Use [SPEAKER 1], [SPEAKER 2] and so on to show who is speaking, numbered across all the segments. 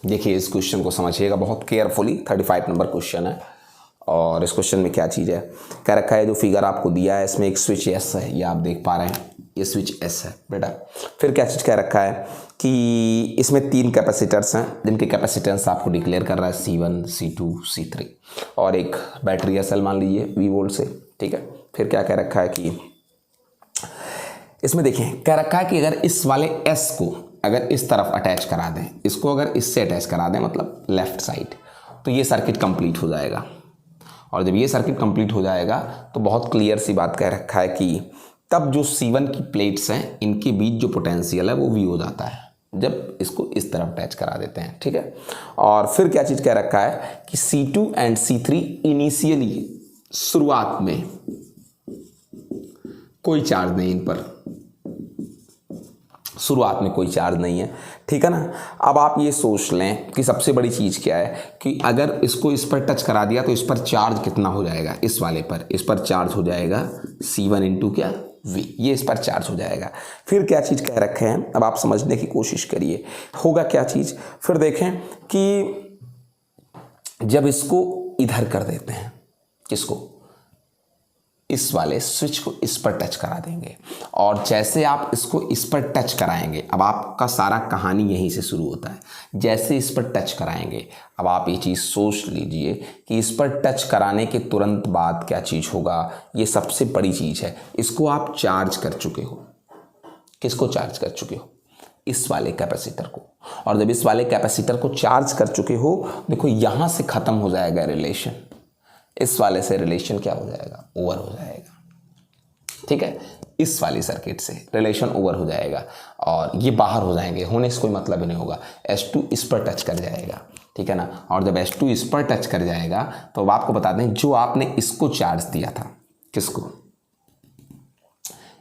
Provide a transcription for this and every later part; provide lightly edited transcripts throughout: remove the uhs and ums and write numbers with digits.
[SPEAKER 1] देखिए इस क्वेश्चन को समझिएगा बहुत केयरफुली, 35 नंबर क्वेश्चन है। और इस क्वेश्चन में क्या चीज़ है, कह रखा है जो फिगर आपको दिया है इसमें एक स्विच एस है, ये आप देख पा रहे हैं, ये स्विच एस है बेटा। फिर क्या चीज़ कह रखा है कि इसमें 3 कैपेसिटर्स हैं जिनके कैपेसिटेंस आपको डिक्लेयर कर रहा है C1, C2, C3 और एक बैटरी सेल मान लीजिए V वोल्ट से, ठीक है। फिर क्या कह रखा है कि इसमें देखें, कह रखा है कि अगर इस वाले S को अगर इस तरफ अटैच करा दें, इसको अगर इससे अटैच करा दें मतलब लेफ्ट साइड, तो ये सर्किट कंप्लीट हो जाएगा। और जब ये सर्किट कंप्लीट हो जाएगा तो बहुत क्लियर सी बात कह रखा है कि तब जो C1 की प्लेट्स हैं इनके बीच जो पोटेंशियल है वो V हो जाता है जब इसको इस तरफ अटैच करा देते हैं, ठीक है। और फिर क्या चीज़ कह रखा है कि C2 एंड C3 इनिशियली शुरुआत में कोई चार्ज नहीं इन पर, शुरुआत में कोई चार्ज नहीं है, ठीक है ना। अब आप ये सोच लें कि सबसे बड़ी चीज़ क्या है कि अगर इसको इस पर टच करा दिया तो इस पर चार्ज कितना हो जाएगा, इस वाले पर, इस पर चार्ज हो जाएगा C1 इंटू क्या V, ये इस पर चार्ज हो जाएगा। फिर क्या चीज़ कह रखे हैं, अब आप समझने की कोशिश करिए होगा क्या चीज़। फिर देखें कि जब इसको इधर कर देते हैं, किसको, इस वाले स्विच को इस पर टच करा देंगे और जैसे आप इसको इस पर टच कराएंगे, अब आपका सारा कहानी यहीं से शुरू होता है, जैसे इस पर टच कराएंगे। अब आप ये चीज़ सोच लीजिए कि इस पर टच कराने के तुरंत बाद क्या चीज़ होगा, ये सबसे बड़ी चीज़ है, इसको आप चार्ज कर चुके हो। किसको चार्ज कर चुके हो, इस वाले कैपेसिटर को। और जब इस वाले कैपेसिटर को चार्ज कर चुके हो, देखो यहाँ से ख़त्म हो जाएगा रिलेशन, इस वाले से रिलेशन क्या हो जाएगा, ओवर हो जाएगा, ठीक है। इस वाली सर्किट से रिलेशन ओवर हो जाएगा और ये बाहर हो जाएंगे, होने से कोई मतलब ही नहीं होगा। S2 इस पर टच कर जाएगा, ठीक है ना। और जब S2 इस पर टच कर जाएगा तो अब आपको बता दें जो आपने इसको चार्ज दिया था, किसको,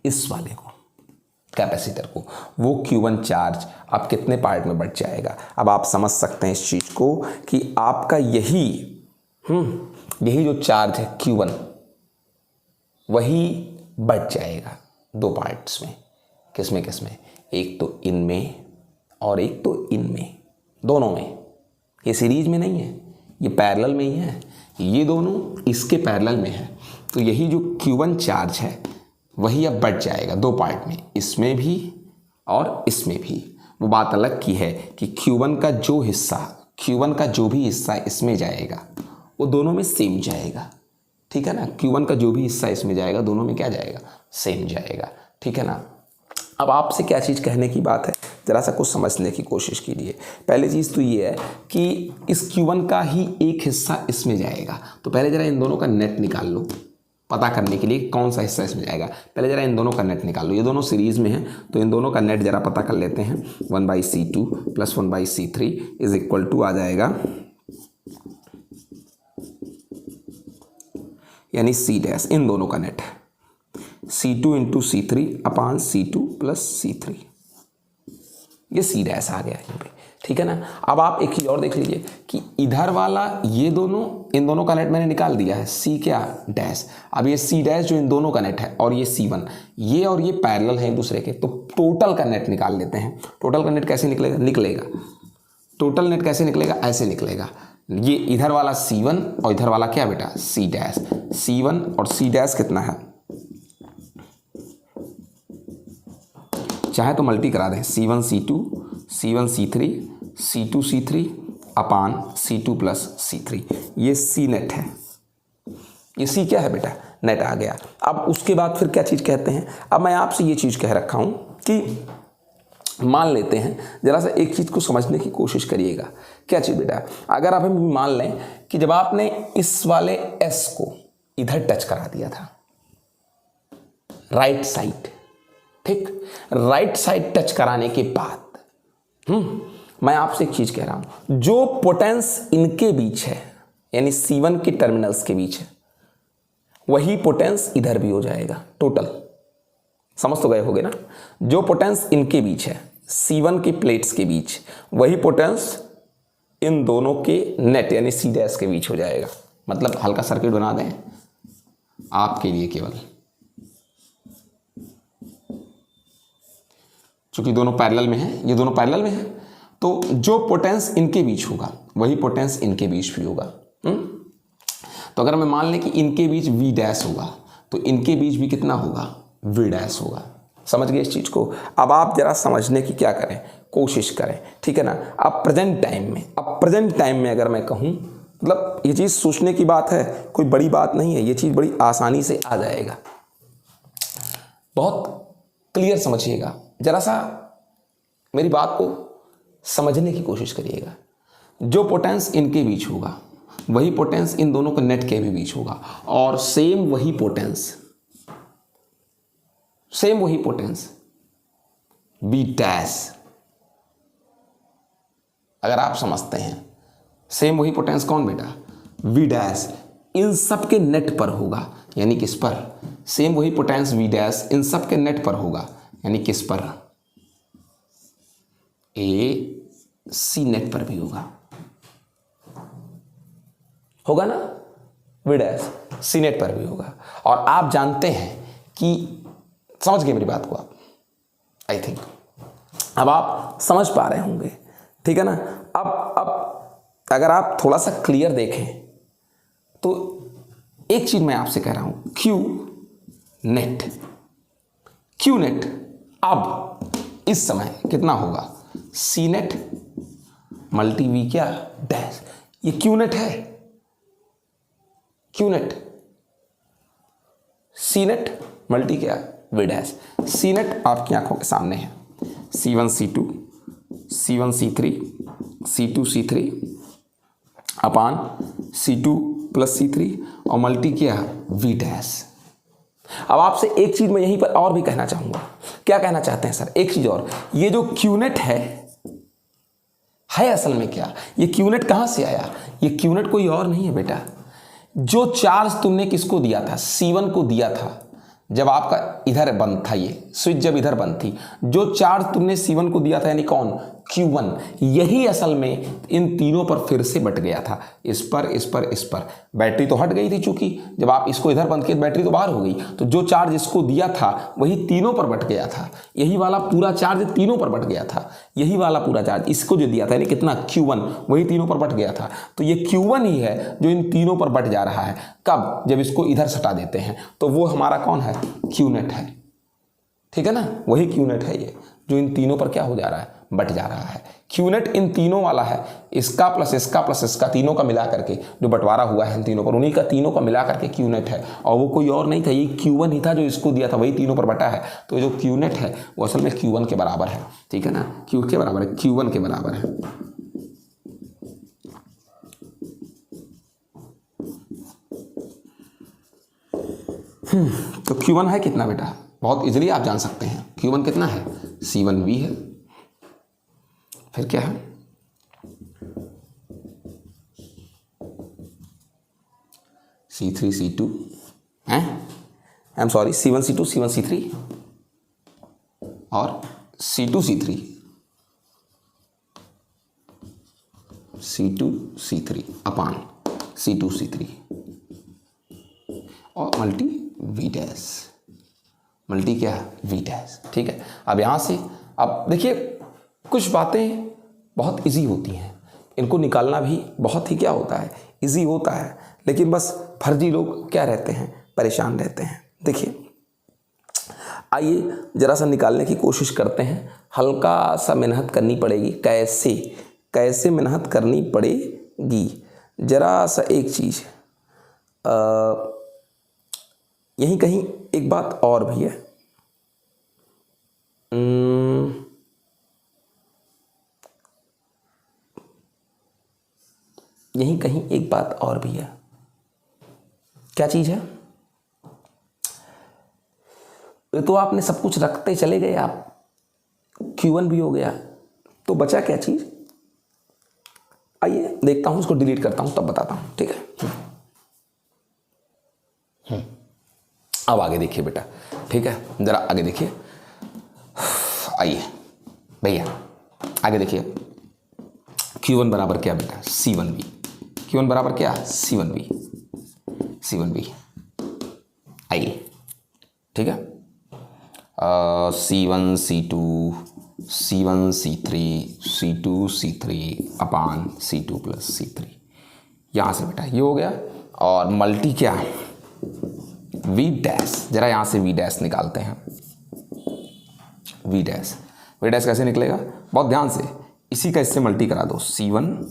[SPEAKER 1] इस वाले को, कैपेसिटर को, वो Q1 चार्ज अब कितने पार्ट में बढ़ जाएगा। अब आप समझ सकते हैं इस चीज़ को कि आपका यही जो चार्ज है Q1 वही बढ़ जाएगा 2 पार्ट्स में। किसमें किसमें, एक तो इनमें और एक तो इनमें, दोनों में। ये सीरीज में नहीं है, ये पैरेलल में ही है, ये दोनों इसके पैरेलल में है। तो यही जो Q1 चार्ज है वही अब बढ़ जाएगा 2 पार्ट में, इसमें भी और इसमें भी। वो बात अलग की है कि Q1 का जो भी हिस्सा इसमें जाएगा वो दोनों में सेम जाएगा, ठीक है ना। Q1 का जो भी हिस्सा इसमें जाएगा दोनों में क्या जाएगा, सेम जाएगा, ठीक है ना। अब आपसे क्या चीज़ कहने की बात है, ज़रा सा कुछ समझने की कोशिश कीजिए। पहली चीज़ तो ये है कि इस Q1 का ही एक हिस्सा इसमें जाएगा, तो पहले ज़रा इन दोनों का नेट निकाल लो पता करने के लिए कौन सा हिस्सा इसमें जाएगा। पहले ज़रा इन दोनों का नेट निकाल लो, ये दोनों सीरीज़ में हैं तो इन दोनों का नेट ज़रा पता कर लेते हैं। 1/C2 + 1/C3 is equal to आ जाएगा यानी C डैश, इन दोनों का नेट C2 इंटू C3 अपान C2 + C3, ये C डैश आ गया यहाँ पे, ठीक है ना। अब आप एक चीज़ और देख लीजिए कि इधर वाला ये दोनों, इन दोनों का नेट मैंने निकाल दिया है C क्या डैश। अब ये C डैश जो इन दोनों का नेट है और ये C1, ये और ये पैरेलल है एक दूसरे के, तो टोटल का नेट निकाल लेते हैं। टोटल का नेट कैसे निकलेगा, टोटल नेट कैसे निकलेगा, ऐसे निकलेगा। ये इधर वाला C1 और इधर वाला क्या बेटा C डैश, C1 और C डैश कितना है, चाहे तो मल्टी करा दें, C1 C2 C1 C3 C2 C3 अपान C2 + C3, ये C नेट है, ये C क्या है बेटा, नेट आ गया। अब उसके बाद फिर क्या चीज़ कहते हैं, अब मैं आपसे ये चीज़ कह रखा हूँ कि मान लेते हैं, जरा सा एक चीज़ को समझने की कोशिश करिएगा। क्या चीज़ बेटा, अगर आप हम मान लें कि जब आपने इस वाले S को इधर टच करा दिया था राइट साइड, ठीक, राइट साइड टच कराने के बाद मैं आपसे एक चीज़ कह रहा हूँ, जो पोटेंस इनके बीच है यानी C1 के टर्मिनल्स के बीच है वही पोटेंस इधर भी हो जाएगा। टोटल समझ तो गए होगे ना, जो पोटेंस इनके बीच है C1 के प्लेट्स के बीच, वही पोटेंस इन दोनों के नेट यानी C डैश के बीच हो जाएगा। मतलब हल्का सर्किट बना दें आपके लिए केवल, चूंकि दोनों पैरेलल में हैं, ये दोनों पैरेलल में हैं, तो जो पोटेंस इनके बीच होगा वही पोटेंस इनके बीच भी होगा। तो अगर मैं मान लें कि इनके बीच वी डैश होगा तो इनके बीच भी कितना होगा, वी डैश होगा। समझ गए इस चीज़ को। अब आप जरा समझने की क्या करें, कोशिश करें, ठीक है ना। अब प्रेजेंट टाइम में अगर मैं कहूँ, मतलब ये चीज़ सोचने की बात है, कोई बड़ी बात नहीं है, ये चीज़ बड़ी आसानी से आ जाएगा। बहुत क्लियर समझिएगा, जरा सा मेरी बात को समझने की कोशिश करिएगा। जो पोटेंस इनके बीच होगा वही पोटेंस इन दोनों के नेट के भी बीच होगा, और सेम वही पोटेंस बी डैश, अगर आप समझते हैं, सेम वही पोटेंस कौन बेटा, वी डैश इन सब के नेट पर होगा, यानी किस पर, सेम वही पोटेंस वी डैश इन सब के नेट पर होगा, यानी किस पर, ए सी नेट पर भी होगा ना, वी डैश सी नेट पर भी होगा। और आप जानते हैं कि, समझ गए मेरी बात को आप, आई थिंक अब आप समझ पा रहे होंगे, ठीक है ना। अब अगर आप थोड़ा सा क्लियर देखें तो एक चीज मैं आपसे कह रहा हूं, क्यू नेट अब इस समय कितना होगा, सी नेट मल्टी वी क्या डैश, ये क्यू नेट है, Q net C net multi क्या वी डैश। सी नेट आपकी आंखों के सामने है, C1 C2 C1 C3 C2 C3 अपान C2 प्लस C3 और मल्टी क्या वी डैश। अब आपसे एक चीज मैं यहीं पर और भी कहना चाहूंगा। क्या कहना चाहते हैं सर, एक चीज और, ये जो क्यूनेट है असल में क्या, ये क्यूनेट कहां से आया, ये क्यूनेट कोई और नहीं है बेटा, जो चार्ज तुमने किसको दिया था, C1 को दिया था, जब आपका इधर बंद था, ये स्विच जब इधर बंद थी, जो चार्ज तुमने C1 को दिया था, यानी कौन, Q1, यही असल में इन तीनों पर फिर से बट गया था, इस पर। बैटरी तो हट गई थी, चूंकि जब आप इसको इधर बंद किए बैटरी तो बाहर हो गई, तो जो चार्ज इसको दिया था वही तीनों पर बट गया था, यही वाला पूरा चार्ज तीनों पर बट गया था, यही वाला पूरा चार्ज इसको जो दिया था, यानी कितना Q1, वही तीनों पर बट गया था। तो ये Q1 ही है जो इन तीनों पर बट जा रहा है, कब, जब इसको इधर सटा देते हैं, तो वो हमारा कौन है, क्यूनेट है, ठीक है ना, वही क्यूनेट है ये, जो इन तीनों पर क्या हो जा रहा है, बट जा रहा है। क्यूनेट इन तीनों वाला है, इसका प्लस इसका तीनों का मिला करके जो बंटवारा हुआ है इन तीनों पर, उन्हीं का तीनों का मिला करके क्यूनेट है, और वो कोई और नहीं था, ये Q1 ही था जो इसको दिया था, वही तीनों पर बटा है। तो जो क्यूनेट है वो असल में Q1 के बराबर है, ठीक है ना, Q के बराबर है, Q1 के बराबर है। तो Q1 है कितना बेटा, बहुत इजीली आप जान सकते हैं, Q1 कितना है, C1V है, फिर क्या है, C3 C2 हैं, I am sorry, C1 C2 C1 C3 और C2 C3 C2 C3 अपान C2 C3 और मल्टी वी डैश, मल्टी क्या है, वी डैश, ठीक है। अब यहाँ से अब देखिए, कुछ बातें बहुत इजी होती हैं, इनको निकालना भी बहुत ही क्या होता है, इजी होता है, लेकिन बस फर्जी लोग क्या रहते हैं, परेशान रहते हैं। देखिए, आइए जरा सा निकालने की कोशिश करते हैं, हल्का सा मेहनत करनी पड़ेगी। कैसे मेहनत करनी पड़ेगी, जरा सा एक चीज़, यहीं कहीं एक बात और भी है, यहीं कहीं एक बात और भी है, क्या चीज़ है, तो आपने सब कुछ रखते चले गए, आप Q1 भी हो गया, तो बचा क्या चीज़, आइए देखता हूँ, उसको डिलीट करता हूँ तब बताता हूँ, ठीक है। अब आगे देखिए बेटा, ठीक है, जरा आगे देखिए, आइए भैया आगे देखिए, Q1 बराबर क्या बेटा, C1V, Q1 बराबर क्या, C1V, आइए, ठीक है, C1 C2 C1 C3 C2 C3 अपान C2 प्लस C3। यहाँ से बेटा ये हो गया, और मल्टी क्या, V डैश, जरा यहाँ से V डैश निकालते हैं। V डैश कैसे निकलेगा, बहुत ध्यान से, इसी का इससे मल्टी करा दो, C1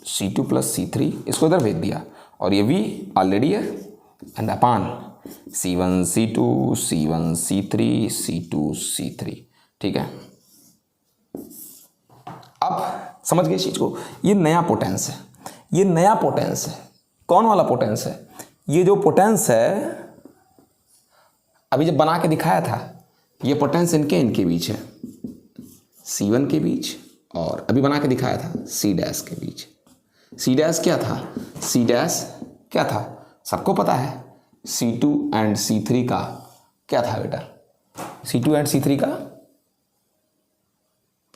[SPEAKER 1] C2 प्लस C3, इसको इधर भेज दिया, और ये V ऑलरेडी है, and upon C1 C2 C1 C3 C2 C3। ठीक है, अब समझ गए इस चीज को, ये नया पोटेंस है, ये नया पोटेंस है। कौन वाला पोटेंस है, ये जो पोटेंस है अभी जब बना के दिखाया था, ये पोटेंस इनके बीच है, C1 के बीच, और अभी बना के दिखाया था C डैश के बीच। C डैश क्या था, C डैश क्या था, सबको पता है, C2 एंड C3 का क्या था बेटा, C2 एंड C3 का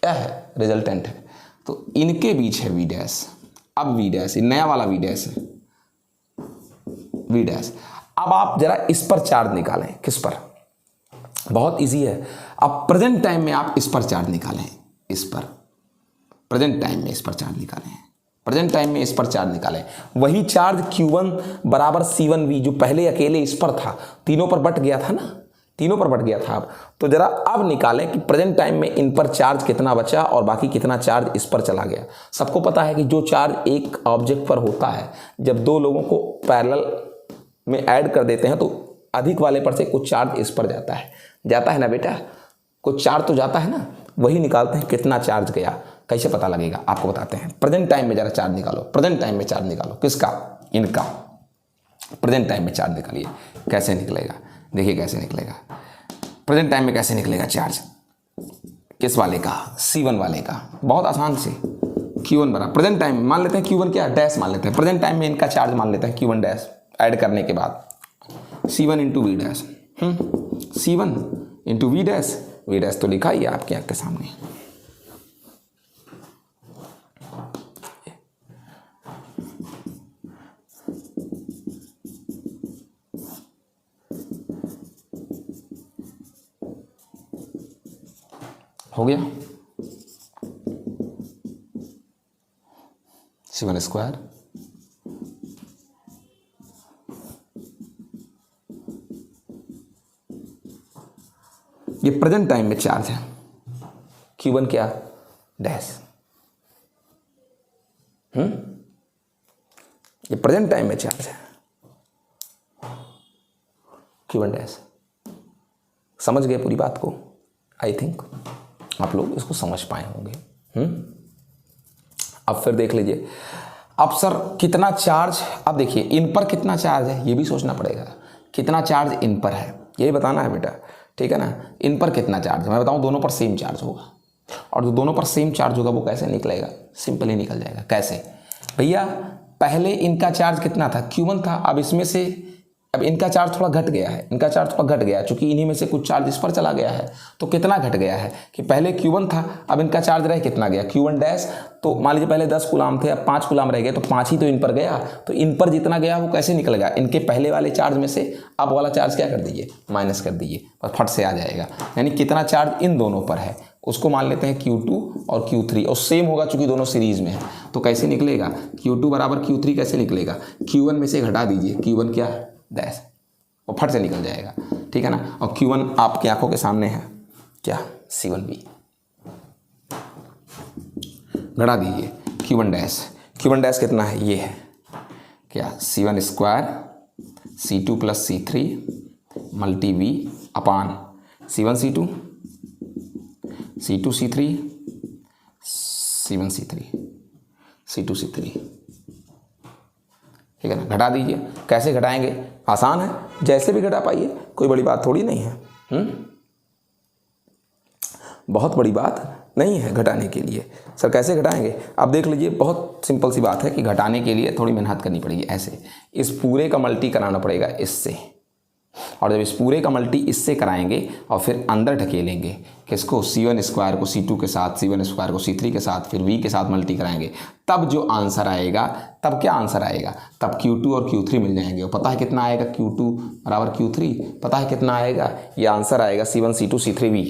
[SPEAKER 1] क्या है, रिजल्टेंट है, तो इनके बीच है V डैश। अब V डैश, नया वाला V डैश है, V डैश। अब आप जरा इस पर चार्ज निकालें, किस पर, बहुत इजी है। अब प्रेजेंट टाइम में आप इस पर चार्ज निकालें, इस पर, प्रेजेंट टाइम में इस पर चार्ज निकालें, प्रेजेंट टाइम में इस पर चार्ज निकालें। वही चार्ज Q1 बराबर C1V जो पहले अकेले इस पर था, तीनों पर बट गया था ना, तीनों पर बट गया था। अब तो जरा अब निकालें कि प्रेजेंट टाइम में इन पर चार्ज कितना बचा और बाकी कितना चार्ज इस पर चला गया। सबको पता है कि जो चार्ज एक ऑब्जेक्ट पर होता है, जब दो लोगों को पैरेलल में ऐड कर देते हैं तो अधिक वाले पर से कुछ चार्ज इस पर जाता है ना बेटा, कुछ चार्ज तो जाता है ना, वही निकालते हैं कितना चार्ज गया। कैसे पता लगेगा, आपको बताते हैं। प्रेजेंट टाइम में जरा चार्ज निकालो, प्रेजेंट टाइम में चार्ज निकालो, किसका, इनका, प्रेजेंट टाइम में चार्ज निकालिए, कैसे निकलेगा, देखिए कैसे निकलेगा। प्रेजेंट टाइम में कैसे निकलेगा चार्ज, किस वाले का, C1 वाले का, बहुत आसान से, Q1 बराबर प्रेजेंट टाइम मान लेते हैं, Q1 क्या डैश मान लेते हैं, प्रेजेंट टाइम में इनका चार्ज मान लेते हैं Q1 डैश, ऐड करने के बाद C1 into V dash, C1 into V dash तो लिखा ही है आपके आँख के सामने। हो गया, C1 स्क्वायर, ये प्रेजेंट टाइम में चार्ज है, Q1 क्या डैश, ये प्रेजेंट टाइम में चार्ज है, Q1 डैश। समझ गए पूरी बात को, आई थिंक आप लोग इसको समझ पाए होंगे। अब फिर देख लीजिए, अब सर कितना चार्ज, अब देखिए इन पर कितना चार्ज है ये भी सोचना पड़ेगा, कितना चार्ज इन पर है यही बताना है बेटा, ठीक है ना। इन पर कितना चार्ज है मैं बताऊं, दोनों पर सेम चार्ज होगा, और जो दोनों पर सेम चार्ज होगा वो कैसे निकलेगा, सिंपली निकल जाएगा। कैसे भैया, पहले इनका चार्ज कितना था, Q1 था, अब इसमें से अब इनका चार्ज थोड़ा घट गया है, इनका चार्ज थोड़ा घट गया है, चूंकि इन्हीं में से कुछ चार्ज इस पर चला गया है, तो कितना घट गया है कि पहले Q1 था, अब इनका चार्ज रह कितना गया, Q1 डैश, तो मान लीजिए पहले 10 कूलाम थे, अब 5 कूलाम रह गए, तो 5 ही तो इन पर गया, तो इन पर जितना गया वो कैसे निकलेगा, इनके पहले वाले चार्ज में से अब वाला चार्ज क्या कर दीजिए, माइनस कर दीजिए, और फट से आ जाएगा। यानी कितना चार्ज इन दोनों पर है उसको मान लेते हैं Q2 और Q3, और सेम होगा चूंकि दोनों सीरीज में है, तो कैसे निकलेगा, Q2 बराबर Q3 कैसे निकलेगा, Q1 में से घटा दीजिए, Q1 क्या डैश, वो फट से निकल जाएगा, ठीक है ना। और Q1 आपकी आंखों के सामने है क्या, C1V, घटा दीजिए, Q1 डैश कितना है, ये है क्या, C1 square C2 plus C3 multi V अपान C1 C2 C2 C3 C1 C3 C2 C3, ठीक है ना। घटा दीजिए, कैसे घटाएंगे, आसान है, जैसे भी घटा पाइए, कोई बड़ी बात थोड़ी नहीं है, बहुत बड़ी बात नहीं है घटाने के लिए। सर कैसे घटाएंगे, आप देख लीजिए, बहुत सिंपल सी बात है कि घटाने के लिए थोड़ी मेहनत करनी पड़ेगी। ऐसे इस पूरे का मल्टी कराना पड़ेगा इससे, और जब इस पूरे का मल्टी इससे कराएंगे और फिर अंदर ढकेलेंगे किसको, C1 स्क्वायर को C2 के साथ, C1 स्क्वायर को C3 के साथ, फिर V के साथ मल्टी कराएंगे, तब जो आंसर आएगा, तब क्या आंसर आएगा, तब Q2 और Q3 मिल जाएंगे। और पता है कितना आएगा, Q2 बराबर Q3 पता है कितना आएगा, ये आंसर आएगा C1 C2 C3 V।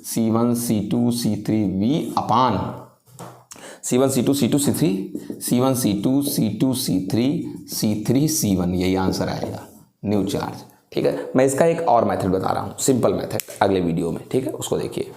[SPEAKER 1] C1 C2 C3 V अपान C1 C2 C2 C3 C1 C2 C2 C3 C3 C1, यही आंसर आएगा न्यू चार्ज। ठीक है, मैं इसका एक और मेथड बता रहा हूँ, सिंपल मेथड, अगले वीडियो में। ठीक है, उसको देखिए।